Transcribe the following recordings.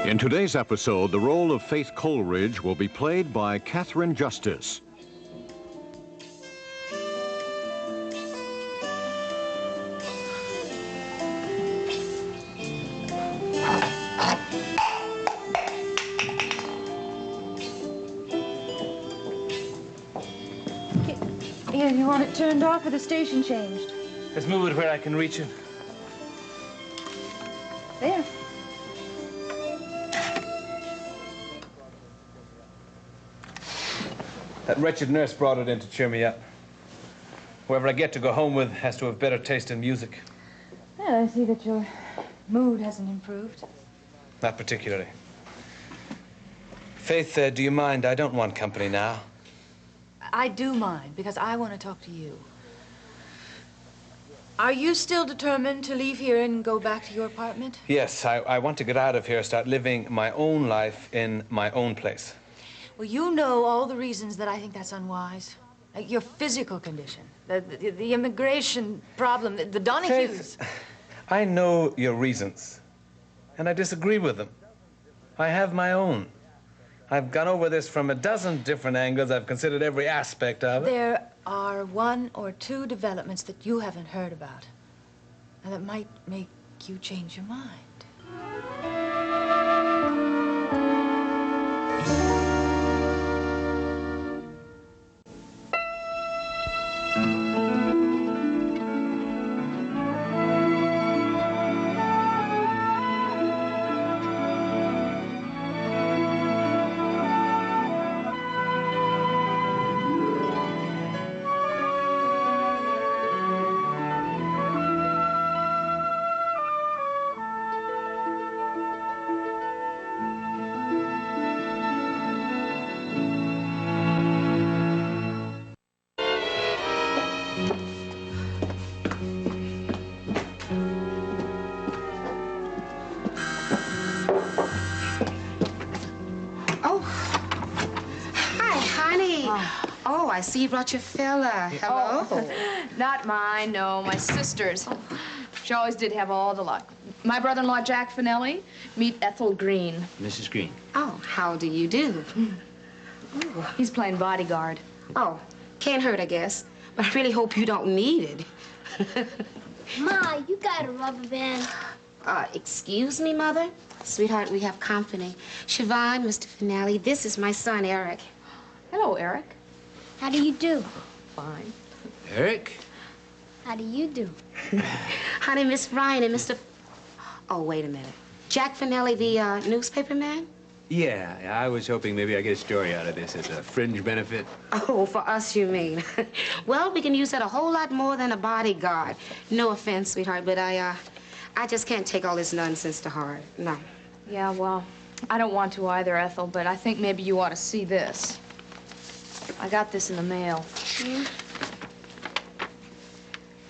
In today's episode, the role of Faith Coleridge will be played by Catherine Justice. Here, you want it turned off or the station changed? Let's move it where I can reach it. There. That wretched nurse brought it in to cheer me up. Whoever I get to go home with has to have better taste in music. Well, I see that your mood hasn't improved. Not particularly. Faith, do you mind? I don't want company now. I do mind, because I want to talk to you. Are you still determined to leave here and go back to your apartment? Yes, I want to get out of here, start living my own life in my own place. Well, you know all the reasons that I think that's unwise. Like your physical condition, the immigration problem, the Donahues. Faith, I know your reasons, and I disagree with them. I have my own. I've gone over this from a dozen different angles. I've considered every aspect of it. There are one or two developments that you haven't heard about, and that might make you change your mind. Oh, I see you brought your fella. Hello? Oh, not mine, no, my sister's. She always did have all the luck. My brother-in-law, Jack Finelli, meet Ethel Green. Mrs. Green. Oh, how do you do? He's playing bodyguard. Oh, can't hurt, I guess. But I really hope you don't need it. Ma, you got a rubber band. Excuse me, Mother? Sweetheart, we have company. Siobhan, Mr. Finelli, this is my son, Eric. Hello, Eric. How do you do? Fine. Eric? How do you do? Honey, Miss Ryan and Mr. Oh, wait a minute. Jack Finelli, the newspaper man? Yeah, I was hoping maybe I get a story out of this as a fringe benefit. Oh, for us, you mean? Well, we can use that a whole lot more than a bodyguard. No offense, sweetheart, but I just can't take all this nonsense to heart. No. Yeah, well, I don't want to either, Ethel, but I think maybe you ought to see this. I got this in the mail.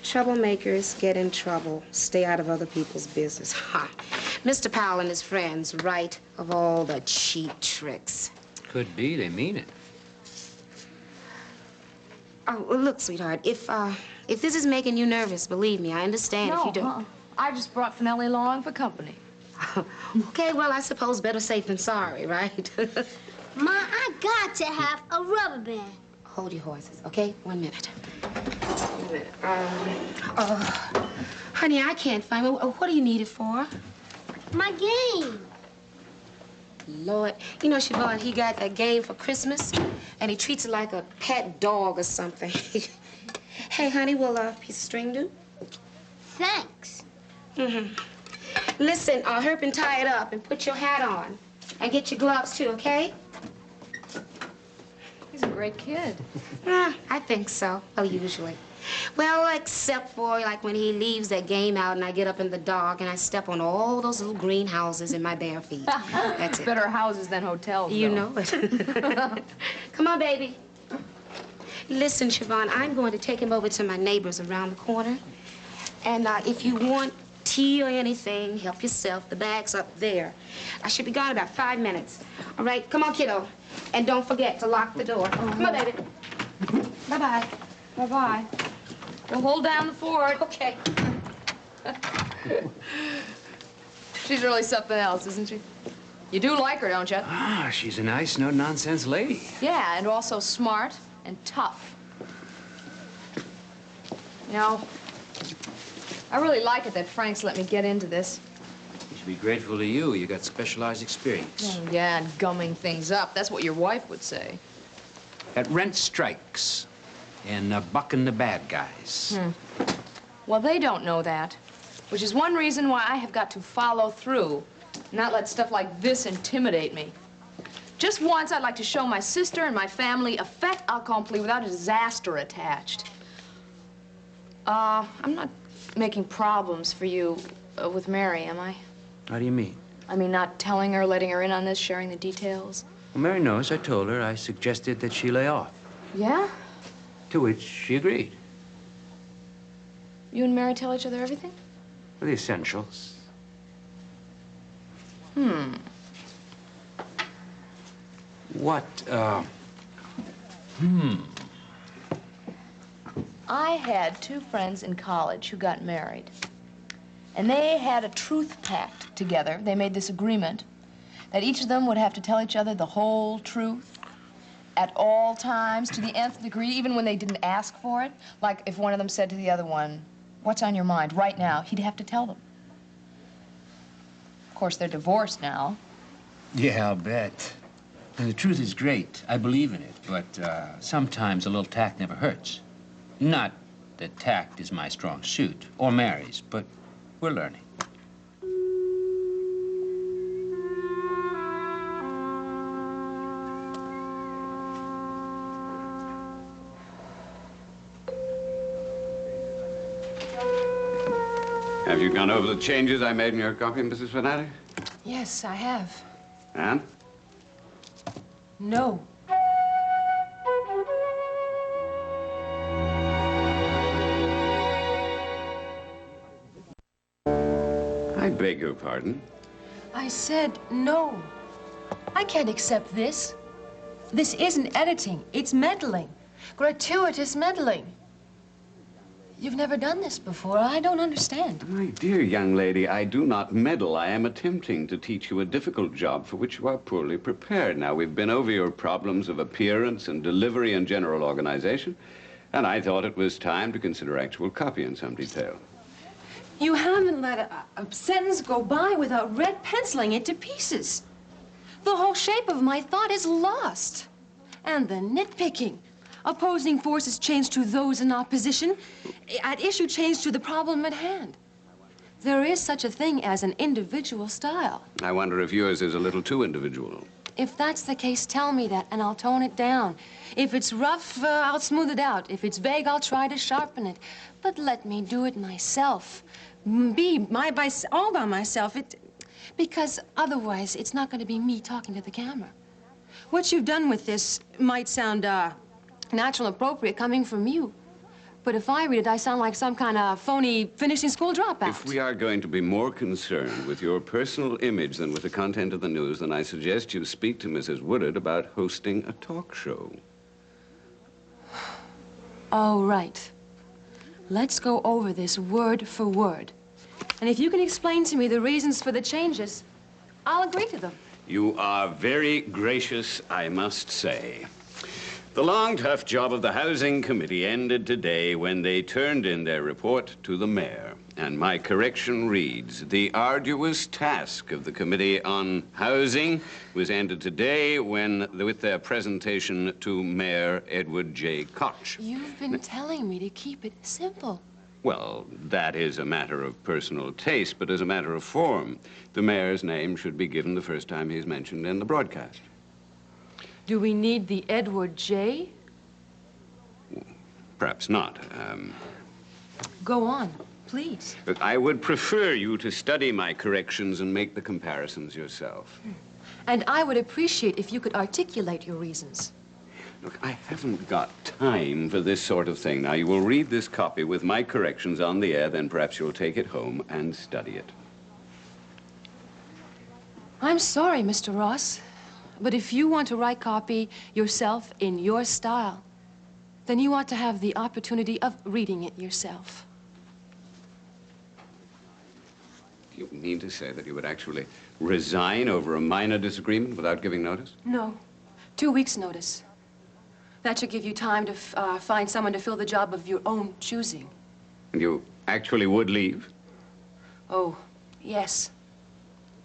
Troublemakers get in trouble. Stay out of other people's business. Ha! Mr. Powell and his friends write of all the cheap tricks. Could be, they mean it. Oh, well, look, sweetheart, if this is making you nervous, believe me, I understand if you don't. I just brought Finelli along for company. Okay, well, I suppose better safe than sorry, right? Ma, I got to have a rubber band. Hold your horses, okay? 1 minute. Honey, I can't find it. What do you need it for? My game. Lord, you know, Siobhan, he got that game for Christmas, and he treats it like a pet dog or something. Hey, honey, will a piece of string do? Thanks. Listen, hurry and tie it up and put your hat on. And get your gloves, too, okay? He's a great kid. I think so. Well, usually. Well, except for, like, when he leaves that game out and I get up in the dark and I step on all those little greenhouses in my bare feet. That's it. Better houses than hotels, You though. know it. Come on, baby. Listen, Siobhan, I'm going to take him over to my neighbors around the corner. And if you want tea or anything, help yourself. The bag's up there. I should be gone about 5 minutes. All right, come on, kiddo. And don't forget to lock the door. Come on, baby. Bye-bye. Bye-bye. We'll hold down the fort. Okay. She's really something else, isn't she? You do like her, don't you? Ah, she's a nice, no-nonsense lady. Yeah, and also smart and tough. You know, I really like it that Frank's let me get into this. You should be grateful to you. You got specialized experience. Oh, yeah, and gumming things up. That's what your wife would say. At rent strikes and bucking the bad guys. Well, they don't know that, which is one reason why I have got to follow through, not let stuff like this intimidate me. Just once, I'd like to show my sister and my family a fait accompli without a disaster attached. I'm not making problems for you with Mary, am I? How do you mean? I mean, not telling her, letting her in on this, sharing the details. Well, Mary knows. I told her. I suggested that she lay off. Yeah? To which she agreed. You and Mary tell each other everything? For the essentials. What, I had two friends in college who got married. And they had a truth pact together. They made this agreement that each of them would have to tell each other the whole truth at all times to the nth degree, even when they didn't ask for it. Like if one of them said to the other one, "What's on your mind right now?" he'd have to tell them. Of course, they're divorced now. Yeah, I'll bet. And the truth is great. I believe in it. But sometimes a little tact never hurts. Not that tact is my strong suit, or Mary's, but we're learning. Have you gone over the changes I made in your copy, Mrs. Fanatic? Yes, I have. And? No. I beg your pardon. I said no. I can't accept this. This isn't editing. It's meddling. Gratuitous meddling. You've never done this before. I don't understand. My dear young lady, I do not meddle. I am attempting to teach you a difficult job for which you are poorly prepared. Now, we've been over your problems of appearance and delivery and general organization, and I thought it was time to consider actual copy in some detail. You haven't let a sentence go by without red penciling it to pieces. The whole shape of my thought is lost. And the nitpicking. Opposing forces change to those in opposition. At issue change to the problem at hand. There is such a thing as an individual style. I wonder if yours is a little too individual. If that's the case, tell me that, and I'll tone it down. If it's rough, I'll smooth it out. If it's vague, I'll try to sharpen it. But let me do it myself. All by myself. Because otherwise, it's not going to be me talking to the camera. What you've done with this might sound, natural and appropriate coming from you. But if I read it, I sound like some kind of phony finishing school dropout. If we are going to be more concerned with your personal image than with the content of the news, then I suggest you speak to Mrs. Woodard about hosting a talk show. Oh, right. Let's go over this word for word. And if you can explain to me the reasons for the changes, I'll agree to them. You are very gracious, I must say. The long, tough job of the Housing Committee ended today when they turned in their report to the mayor. And my correction reads, the arduous task of the Committee on Housing was ended today with their presentation to Mayor Edward J. Koch. You've been telling me to keep it simple. Well, that is a matter of personal taste, but as a matter of form, the mayor's name should be given the first time he's mentioned in the broadcast. Do we need the Edward J? Perhaps not. Go on, please. But I would prefer you to study my corrections and make the comparisons yourself. And I would appreciate if you could articulate your reasons. Look, I haven't got time for this sort of thing. Now, you will read this copy with my corrections on the air, then perhaps you'll take it home and study it. I'm sorry, Mr. Ross, but if you want to write copy yourself in your style, then you ought to have the opportunity of reading it yourself. You mean to say that you would actually resign over a minor disagreement without giving notice? No. 2 weeks' notice. That should give you time to find someone to fill the job of your own choosing. And you actually would leave? Oh, yes.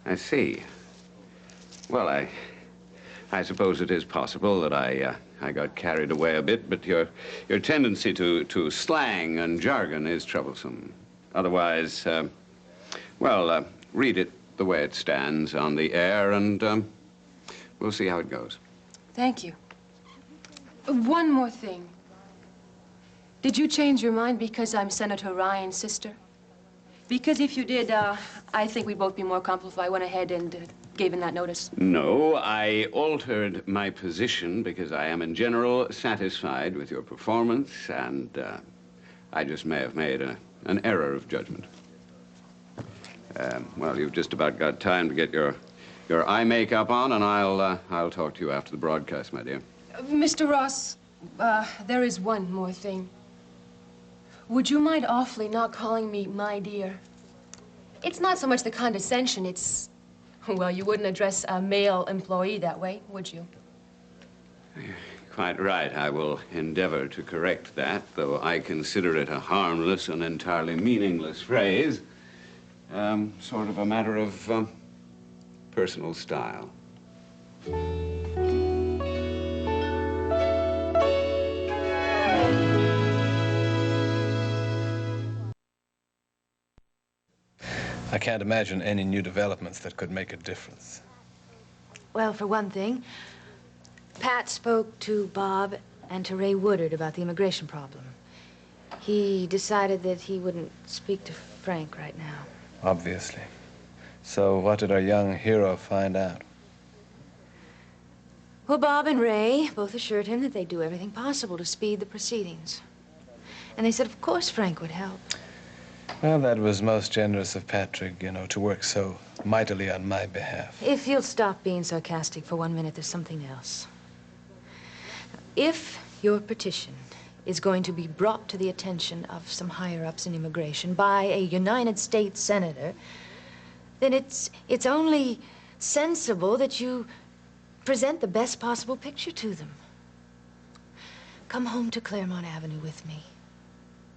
I see. Well, I suppose it is possible that I got carried away a bit, but your tendency to slang and jargon is troublesome. Otherwise, well, read it the way it stands on the air, and we'll see how it goes. Thank you. One more thing. Did you change your mind because I'm Senator Ryan's sister? Because if you did, I think we'd both be more comfortable if I went ahead and gave in that notice. No, I altered my position because I am in general satisfied with your performance, and I just may have made an error of judgment. Well, you've just about got time to get your eye makeup on, and I'll talk to you after the broadcast, my dear. Mr. Ross, there is one more thing. Would you mind awfully not calling me my dear? It's not so much the condescension, it's... Well, you wouldn't address a male employee that way, would you? Quite right. I will endeavor to correct that, though I consider it a harmless and entirely meaningless phrase. Sort of a matter of personal style. I can't imagine any new developments that could make a difference. Well, for one thing, Pat spoke to Bob and to Ray Woodard about the immigration problem. He decided that he wouldn't speak to Frank right now. Obviously. So what did our young hero find out? Well, Bob and Ray both assured him that they'd do everything possible to speed the proceedings. And they said, of course, Frank would help. Well, that was most generous of Patrick, you know, to work so mightily on my behalf. If you'll stop being sarcastic for 1 minute, there's something else. If your petition is going to be brought to the attention of some higher-ups in immigration by a United States senator, then it's only sensible that you present the best possible picture to them. Come home to Claremont Avenue with me.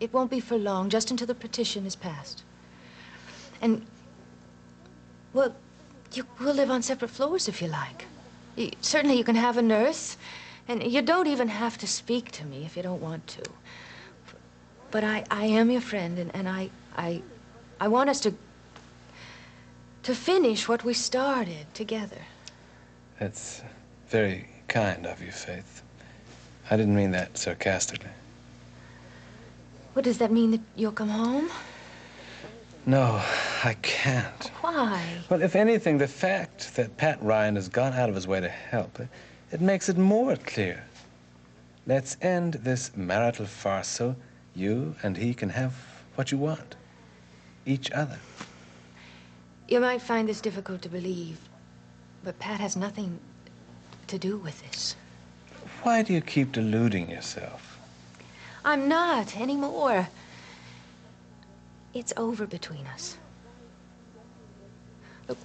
It won't be for long, just until the petition is passed. And, well, we'll live on separate floors if you like. Certainly you can have a nurse, and you don't even have to speak to me if you don't want to. But I am your friend, and I want us to finish what we started together. That's very kind of you, Faith. I didn't mean that sarcastically. What, does that mean that you'll come home? No, I can't. Why? Well, if anything, the fact that Pat Ryan has gone out of his way to help, it makes it more clear. Let's end this marital farce so you and he can have what you want. Each other. You might find this difficult to believe, but Pat has nothing to do with this. Why do you keep deluding yourself? I'm not anymore. It's over between us. Look,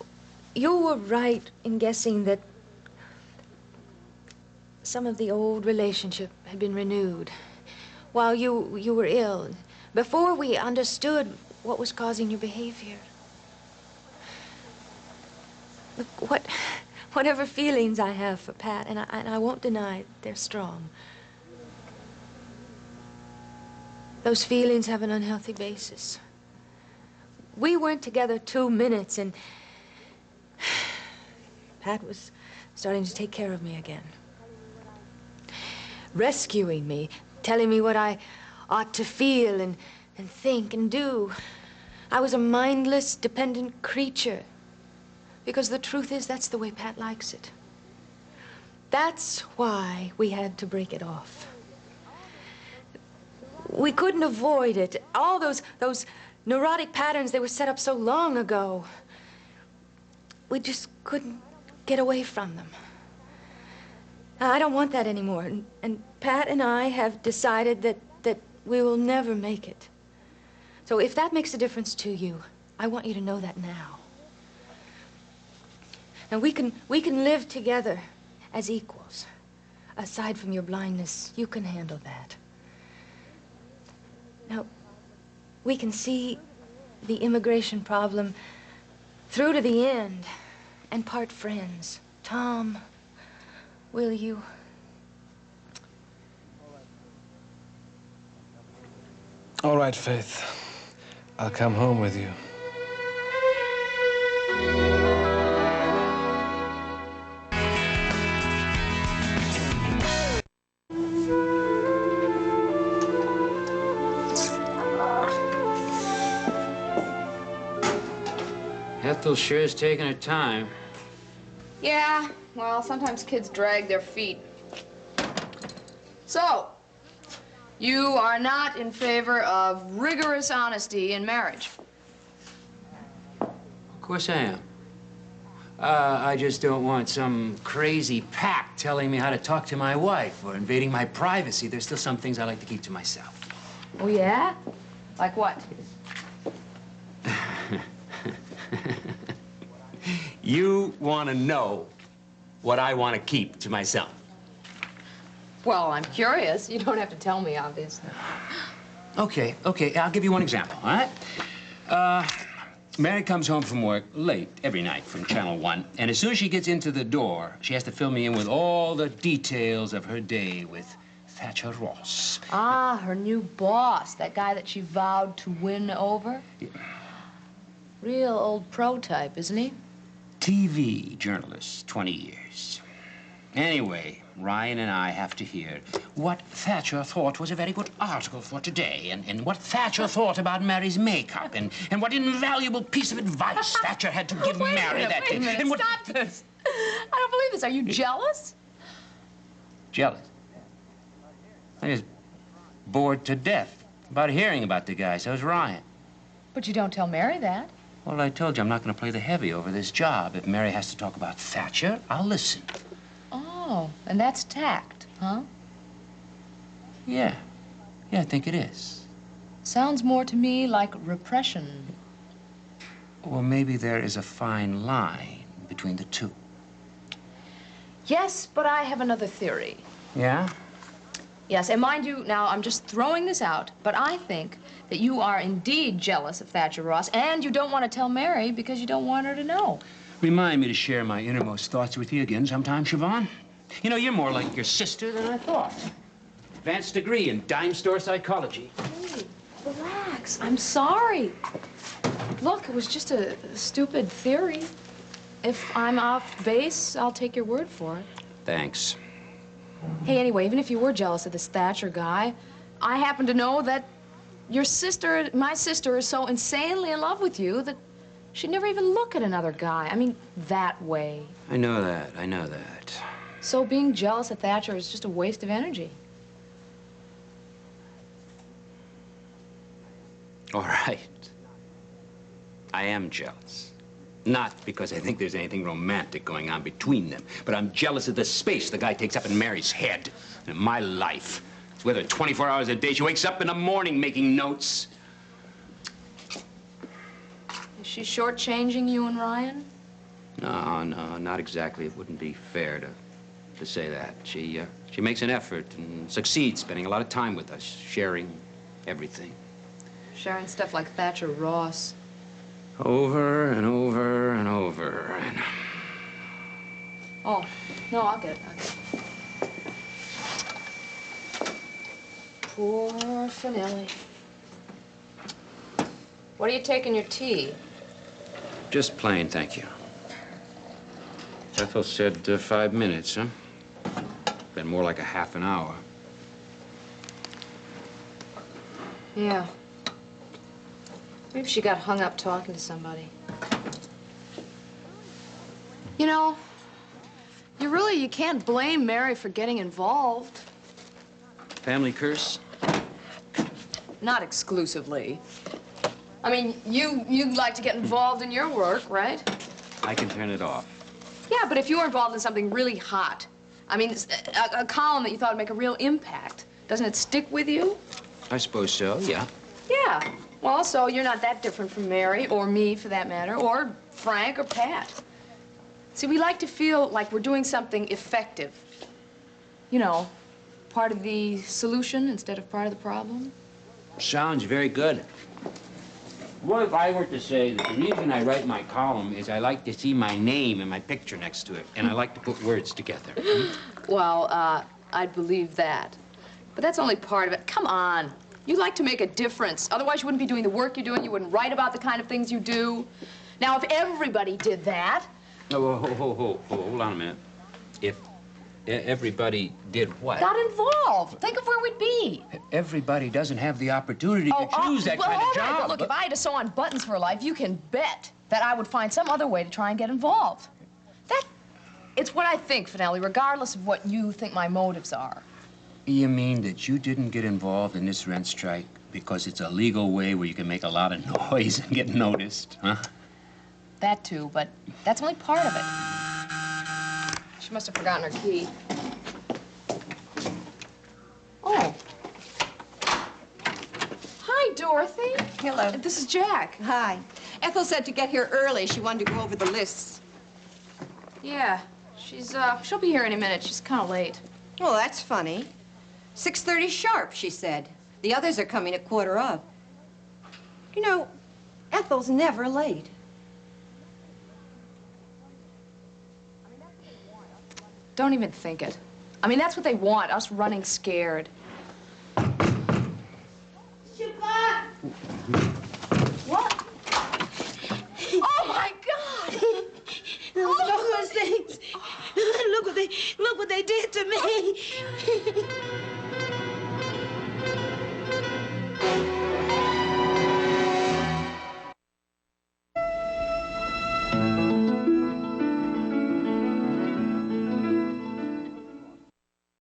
you were right in guessing that some of the old relationship had been renewed while you were ill, before we understood what was causing your behavior. Look, whatever feelings I have for Pat, and I won't deny they're strong, those feelings have an unhealthy basis. We weren't together 2 minutes, and Pat was starting to take care of me again. Rescuing me, telling me what I ought to feel and think and do. I was a mindless, dependent creature. Because the truth is, that's the way Pat likes it. That's why we had to break it off. We couldn't avoid it. All those neurotic patterns, they were set up so long ago. We just couldn't get away from them. I don't want that anymore. And Pat and I have decided that we will never make it. So if that makes a difference to you, I want you to know that now. And we can live together as equals. Aside from your blindness, you can handle that. Now, we can see the immigration problem through to the end and part friends. Tom, will you? All right, Faith. I'll come home with you. Ethel sure is taking her time. Yeah, well, sometimes kids drag their feet. So, you are not in favor of rigorous honesty in marriage? Of course I am. I just don't want some crazy pack telling me how to talk to my wife or invading my privacy. There's still some things I like to keep to myself. Oh, yeah? Like what? You want to know what I want to keep to myself. Well, I'm curious. You don't have to tell me, obviously. Okay, I'll give you one example, all right? Mary comes home from work late every night from Channel 1, and as soon as she gets into the door, she has to fill me in with all the details of her day with Thatcher Ross. Ah, her new boss, that guy that she vowed to win over? Yeah. Real old pro type, isn't he? TV journalist, 20 years. Anyway, Ryan and I have to hear what Thatcher thought was a very good article for today, and what Thatcher thought about Mary's makeup, and what invaluable piece of advice Thatcher had to give Mary that day. Wait a minute, And what... stop this. I don't believe this. Are you jealous? Jealous? I'm just bored to death about hearing about the guy. So is Ryan. But you don't tell Mary that. Well, I told you I'm not going to play the heavy over this job. If Mary has to talk about Thatcher, I'll listen. Oh, and that's tact, huh? Yeah, I think it is. Sounds more to me like repression. Well, maybe there is a fine line between the two. Yes, but I have another theory. Yeah? Yes, and mind you, now I'm just throwing this out, but I think that you are indeed jealous of Thatcher Ross, and you don't want to tell Mary because you don't want her to know. Remind me to share my innermost thoughts with you again sometime, Siobhan. You know, you're more like your sister than I thought. Advanced degree in dime store psychology. Hey, relax. I'm sorry. Look, it was just a stupid theory. If I'm off base, I'll take your word for it. Thanks. Hey, anyway, even if you were jealous of this Thatcher guy, I happen to know that your sister, my sister, is so insanely in love with you that she'd never even look at another guy. I mean, that way. I know that. So being jealous of Thatcher is just a waste of energy. All right. I am jealous. Not because I think there's anything romantic going on between them, but I'm jealous of the space the guy takes up in Mary's head and in my life. It's whether 24 hours a day she wakes up in the morning making notes. Is she shortchanging you and Ryan? No, not exactly. It wouldn't be fair to say that. She makes an effort and succeeds spending a lot of time with us, sharing everything. Sharing stuff like Thatcher Ross. Over and over and over and... Oh, no, I'll get it. Poor Finelli. What are you taking your tea? Just plain, thank you. Ethel said 5 minutes, huh? Been more like a half an hour. Yeah. Maybe she got hung up talking to somebody. You know, you can't blame Mary for getting involved. Family curse? Not exclusively. I mean, you like to get involved in your work, right? I can turn it off. Yeah, but if you were involved in something really hot, I mean, a column that you thought would make a real impact, doesn't it stick with you? I suppose so, yeah. Yeah. Well, also, you're not that different from Mary, or me, for that matter, or Frank, or Pat. See, we like to feel like we're doing something effective. You know, part of the solution instead of part of the problem. Sounds very good. What if I were to say that the reason I write my column is I like to see my name and my picture next to it, and I like to put words together? Well, I'd believe that. But that's only part of it. Come on. You like to make a difference. Otherwise, you wouldn't be doing the work you're doing. You wouldn't write about the kind of things you do. Now, if everybody did that... No, hold on a minute. If everybody did what? Got involved. Think of where we'd be. Everybody doesn't have the opportunity to choose that kind of job. But look, if I had to sew on buttons for a life, you can bet that I would find some other way to try and get involved. It's what I think, Finelli, regardless of what you think my motives are. You mean that you didn't get involved in this rent strike because it's a legal way where you can make a lot of noise and get noticed, huh? That too, but that's only part of it. She must have forgotten her key. Oh. Hi, Dorothy. Hello. This is Jack. Hi. Ethel said to get here early. She wanted to go over the lists. Yeah, she'll be here any minute. She's kind of late. Well, that's funny. 6:30 sharp, she said. The others are coming at 1:15. You know, Ethel's never late. Don't even think it. I mean, that's what they want, us running scared. Siobhan! What? Oh, my God! Look at those things. Look what they did to me.